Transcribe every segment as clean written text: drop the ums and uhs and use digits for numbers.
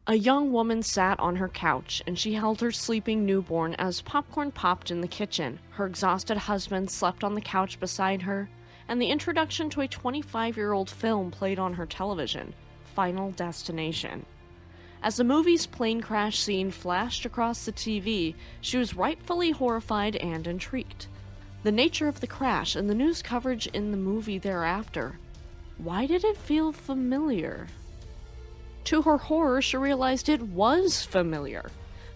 A young woman sat on her couch, and she held her sleeping newborn as popcorn popped in the kitchen. Her exhausted husband slept on the couch beside her, and the introduction to a 25-year-old film played on her television, Final Destination. As the movie's plane crash scene flashed across the TV, she was rightfully horrified and intrigued. The nature of the crash and the news coverage in the movie thereafter. Why did it feel familiar? To her horror, she realized it was familiar.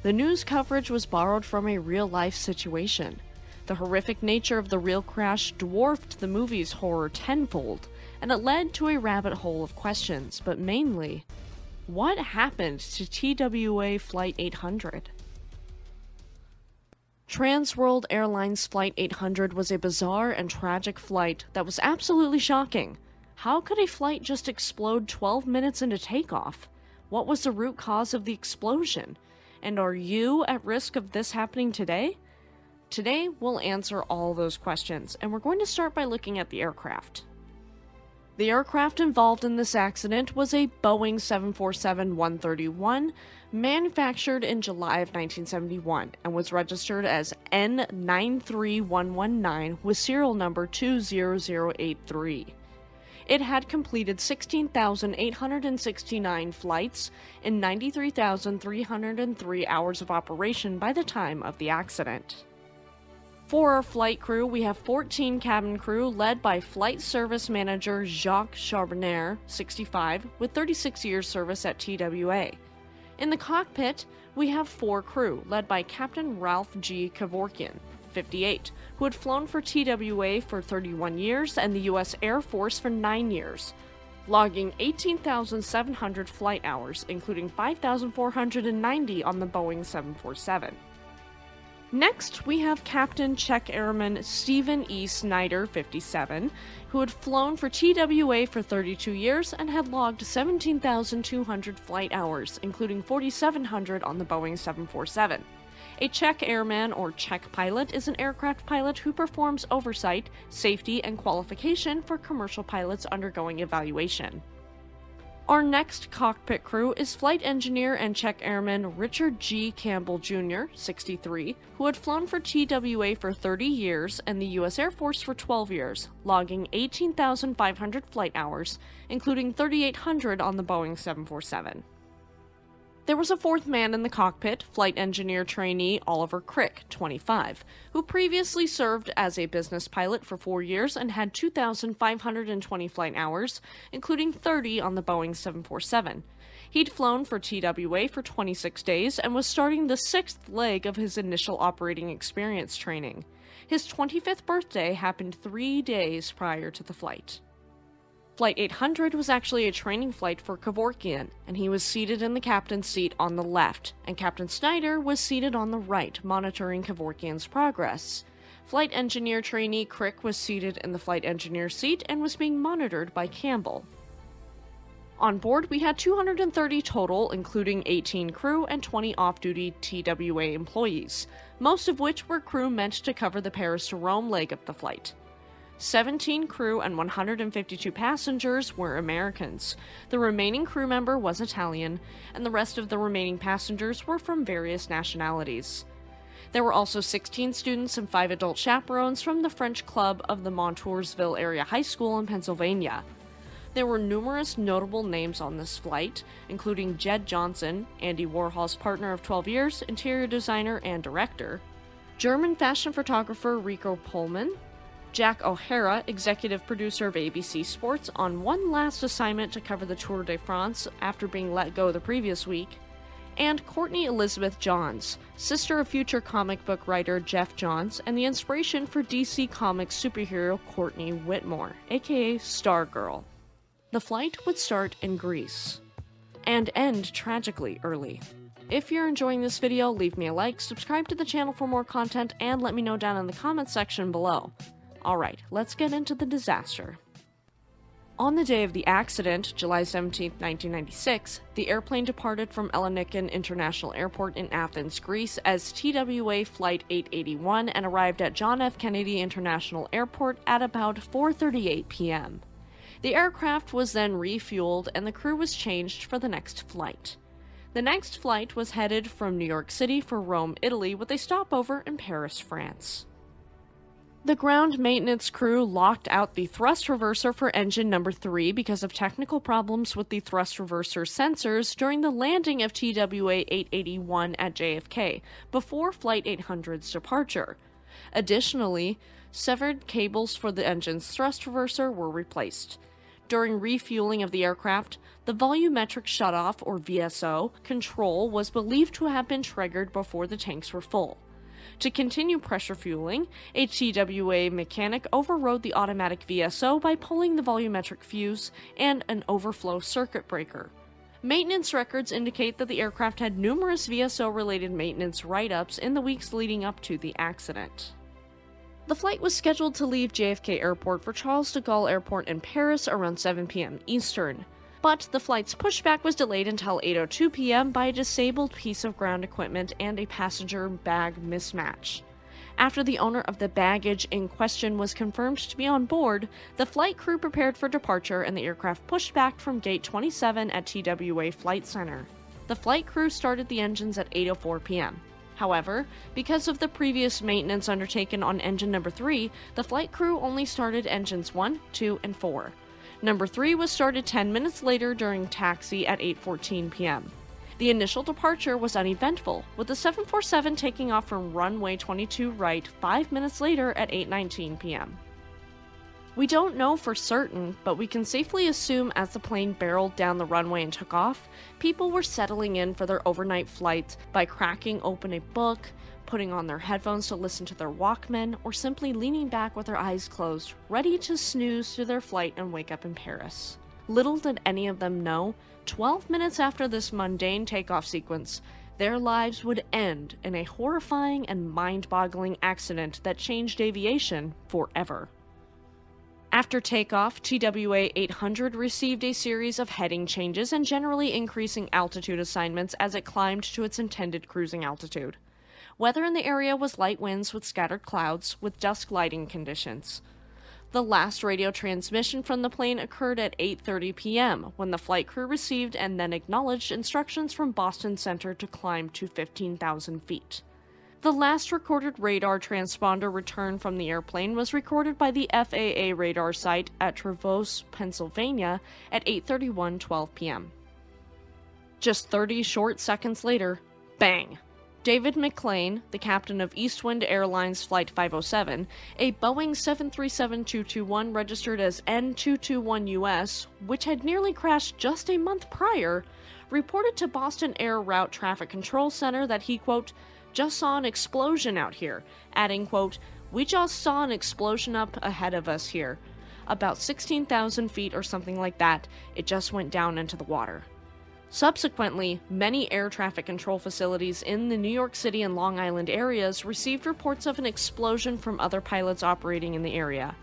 The news coverage was borrowed from a real-life situation. The horrific nature of the real crash dwarfed the movie's horror tenfold, and it led to a rabbit hole of questions, but mainly, what happened to TWA Flight 800? Transworld Airlines Flight 800 was a bizarre and tragic flight that was absolutely shocking. How could a flight just explode 12 minutes into takeoff? What was the root cause of the explosion? And are you at risk of this happening today? Today, we'll answer all those questions, and we're going to start by looking at the aircraft. The aircraft involved in this accident was a Boeing 747-131, manufactured in July of 1971, and was registered as N93119 with serial number 20083. It had completed 16,869 flights and 93,303 hours of operation by the time of the accident. For our flight crew, we have 14 cabin crew led by Flight Service Manager Jacques Charbonnier, 65, with 36 years service at TWA. In the cockpit, we have 4 crew led by Captain Ralph G. Kevorkian, 58, who had flown for TWA for 31 years and the U.S. Air Force for 9 years, logging 18,700 flight hours, including 5,490 on the Boeing 747. Next, we have Captain Czech Airman Stephen E. Snyder, 57, who had flown for TWA for 32 years and had logged 17,200 flight hours, including 4,700 on the Boeing 747. A Czech airman or Czech pilot is an aircraft pilot who performs oversight, safety, and qualification for commercial pilots undergoing evaluation. Our next cockpit crew is flight engineer and Czech airman Richard G. Campbell Jr., 63, who had flown for TWA for 30 years and the U.S. Air Force for 12 years, logging 18,500 flight hours, including 3,800 on the Boeing 747. There was a 4th man in the cockpit, flight engineer trainee Oliver Crick, 25, who previously served as a business pilot for 4 years and had 2,520 flight hours, including 30 on the Boeing 747. He'd flown for TWA for 26 days and was starting the 6th leg of his initial operating experience training. His 25th birthday happened 3 days prior to the flight. Flight 800 was actually a training flight for Kevorkian, and he was seated in the captain's seat on the left, and Captain Snyder was seated on the right, monitoring Kevorkian's progress. Flight engineer trainee Crick was seated in the flight engineer seat and was being monitored by Campbell. On board, we had 230 total, including 18 crew and 20 off-duty TWA employees, most of which were crew meant to cover the Paris to Rome leg of the flight. 17 crew and 152 passengers were Americans. The remaining crew member was Italian, and the rest of the remaining passengers were from various nationalities. There were also 16 students and 5 adult chaperones from the French club of the Montoursville Area High School in Pennsylvania. There were numerous notable names on this flight, including Jed Johnson, Andy Warhol's partner of 12 years, interior designer and director, German fashion photographer Rico Pullman, Jack O'Hara, executive producer of ABC Sports, on one last assignment to cover the Tour de France after being let go the previous week, and Courtney Elizabeth Johns, sister of future comic book writer Jeff Johns and the inspiration for DC Comics superhero Courtney Whitmore, aka Stargirl. The flight would start in Greece and end tragically early. If you're enjoying this video, leave me a like, subscribe to the channel for more content, and let me know down in the comments section below. Alright, let's get into the disaster. On the day of the accident, July 17, 1996, the airplane departed from Elenikin International Airport in Athens, Greece as TWA Flight 881 and arrived at John F. Kennedy International Airport at about 4:38 p.m. The aircraft was then refueled and the crew was changed for the next flight. The next flight was headed from New York City for Rome, Italy, with a stopover in Paris, France. The ground maintenance crew locked out the thrust reverser for engine number 3 because of technical problems with the thrust reverser sensors during the landing of TWA 881 at JFK, before Flight 800's departure. Additionally, severed cables for the engine's thrust reverser were replaced. During refueling of the aircraft, the volumetric shutoff, or VSO, control was believed to have been triggered before the tanks were full. To continue pressure fueling, a TWA mechanic overrode the automatic VSO by pulling the volumetric fuse and an overflow circuit breaker. Maintenance records indicate that the aircraft had numerous VSO-related maintenance write-ups in the weeks leading up to the accident. The flight was scheduled to leave JFK Airport for Charles de Gaulle Airport in Paris around 7 p.m. Eastern, but the flight's pushback was delayed until 8:02 p.m. by a disabled piece of ground equipment and a passenger bag mismatch. After the owner of the baggage in question was confirmed to be on board, the flight crew prepared for departure and the aircraft pushed back from Gate 27 at TWA Flight Center. The flight crew started the engines at 8:04 p.m. However, because of the previous maintenance undertaken on engine number 3, the flight crew only started engines 1, 2, and 4. Number 3 was started 10 minutes later during taxi at 8:14 p.m. The initial departure was uneventful, with the 747 taking off from runway 22 right 5 minutes later at 8:19 p.m. We don't know for certain, but we can safely assume as the plane barreled down the runway and took off, people were settling in for their overnight flight by cracking open a book, putting on their headphones to listen to their Walkman, or simply leaning back with their eyes closed, ready to snooze through their flight and wake up in Paris. Little did any of them know, 12 minutes after this mundane takeoff sequence, their lives would end in a horrifying and mind-boggling accident that changed aviation forever. After takeoff, TWA 800 received a series of heading changes and generally increasing altitude assignments as it climbed to its intended cruising altitude. Weather in the area was light winds with scattered clouds, with dusk lighting conditions. The last radio transmission from the plane occurred at 8:30 p.m., when the flight crew received and then acknowledged instructions from Boston Center to climb to 15,000 feet. The last recorded radar transponder return from the airplane was recorded by the FAA radar site at Traverse, Pennsylvania at 8:31:12 p.m. Just 30 short seconds later, bang! David McLean, the captain of Eastwind Airlines Flight 507, a Boeing 737-221 registered as N221US, which had nearly crashed just a month prior, reported to Boston Air Route Traffic Control Center that he, quote, just saw an explosion out here, adding, quote, we just saw an explosion up ahead of us here. About 16,000 feet or something like that, it just went down into the water. Subsequently, many air traffic control facilities in the New York City and Long Island areas received reports of an explosion from other pilots operating in the area.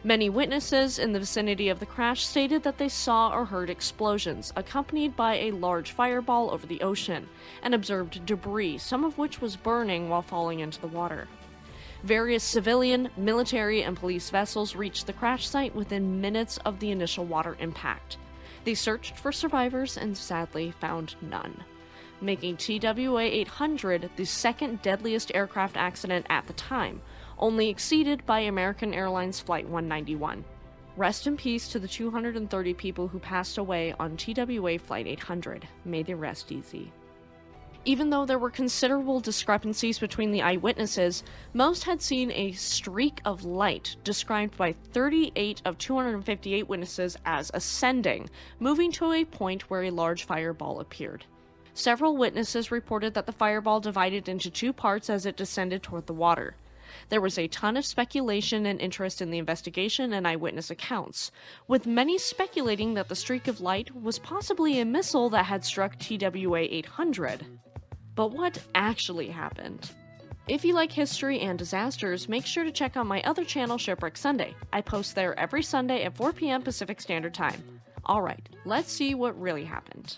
Many witnesses in the vicinity of the crash stated that they saw or heard explosions, accompanied by a large fireball over the ocean, and observed debris, some of which was burning while falling into the water. Various civilian, military, and police vessels reached the crash site within minutes of the initial water impact. They searched for survivors and sadly found none, making TWA 800 the second deadliest aircraft accident at the time, only exceeded by American Airlines Flight 191. Rest in peace to the 230 people who passed away on TWA Flight 800. May they rest easy. Even though there were considerable discrepancies between the eyewitnesses, most had seen a streak of light, described by 38 of 258 witnesses as ascending, moving to a point where a large fireball appeared. Several witnesses reported that the fireball divided into two parts as it descended toward the water. There was a ton of speculation and interest in the investigation and eyewitness accounts, with many speculating that the streak of light was possibly a missile that had struck TWA 800. But what actually happened? If you like history and disasters, make sure to check out my other channel, Shipwreck Sunday. I post there every Sunday at 4 p.m. Pacific Standard Time. Alright, let's see what really happened.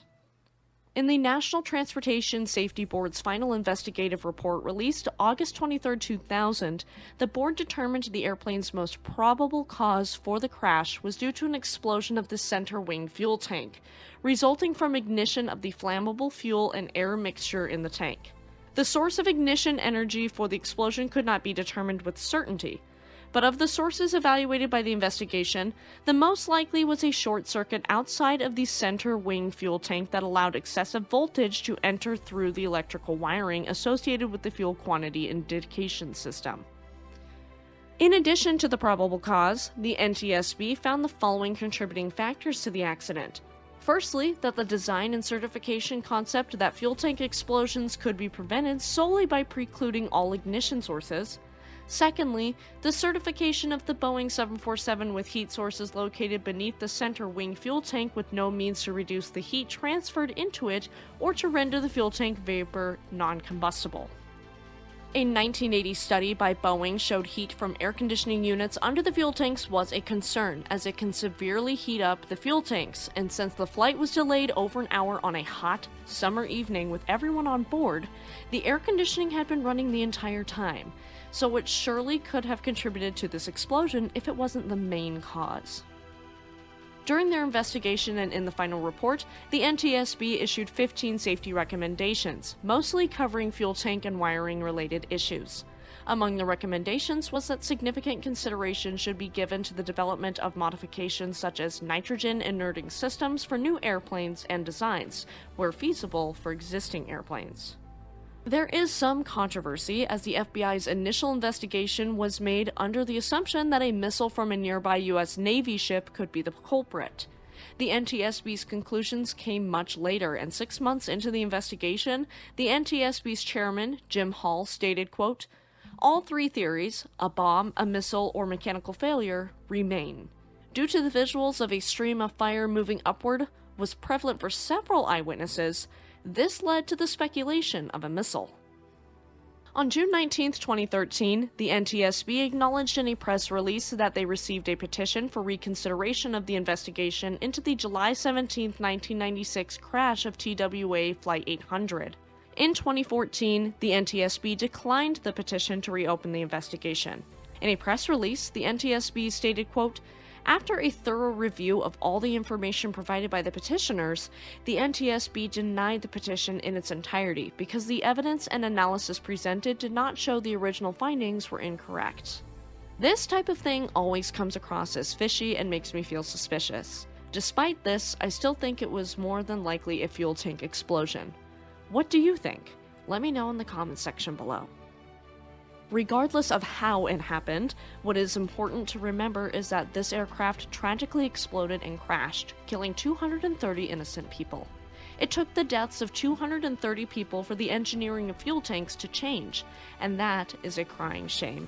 In the National Transportation Safety Board's final investigative report released August 23, 2000, the board determined the airplane's most probable cause for the crash was due to an explosion of the center wing fuel tank, resulting from ignition of the flammable fuel and air mixture in the tank. The source of ignition energy for the explosion could not be determined with certainty, but of the sources evaluated by the investigation, the most likely was a short circuit outside of the center wing fuel tank that allowed excessive voltage to enter through the electrical wiring associated with the fuel quantity indication system. In addition to the probable cause, the NTSB found the following contributing factors to the accident. Firstly, that the design and certification concept that fuel tank explosions could be prevented solely by precluding all ignition sources. Secondly, the certification of the Boeing 747 with heat sources located beneath the center wing fuel tank with no means to reduce the heat transferred into it or to render the fuel tank vapor non-combustible. A 1980 study by Boeing showed heat from air conditioning units under the fuel tanks was a concern, as it can severely heat up the fuel tanks, and since the flight was delayed over an hour on a hot, summer evening with everyone on board, the air conditioning had been running the entire time, so it surely could have contributed to this explosion if it wasn't the main cause. During their investigation and in the final report, the NTSB issued 15 safety recommendations, mostly covering fuel tank and wiring related issues. Among the recommendations was that significant consideration should be given to the development of modifications such as nitrogen inerting systems for new airplanes and designs, where feasible for existing airplanes. There is some controversy, as the FBI's initial investigation was made under the assumption that a missile from a nearby U.S. Navy ship could be the culprit. The NTSB's conclusions came much later, and 6 months into the investigation, the NTSB's chairman, Jim Hall, stated, quote, "All three theories, a bomb, a missile, or mechanical failure, remain. Due to the visuals of a stream of fire moving upward was prevalent for several eyewitnesses, this led to the speculation of a missile." On June 19, 2013, the NTSB acknowledged in a press release that they received a petition for reconsideration of the investigation into the July 17, 1996 crash of TWA Flight 800. In 2014, the NTSB declined the petition to reopen the investigation. In a press release, the NTSB stated, quote, "After a thorough review of all the information provided by the petitioners, the NTSB denied the petition in its entirety because the evidence and analysis presented did not show the original findings were incorrect." This type of thing always comes across as fishy and makes me feel suspicious. Despite this, I still think it was more than likely a fuel tank explosion. What do you think? Let me know in the comments section below. Regardless of how it happened, what is important to remember is that this aircraft tragically exploded and crashed, killing 230 innocent people. It took the deaths of 230 people for the engineering of fuel tanks to change, and that is a crying shame.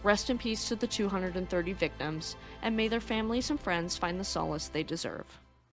Rest in peace to the 230 victims, and may their families and friends find the solace they deserve.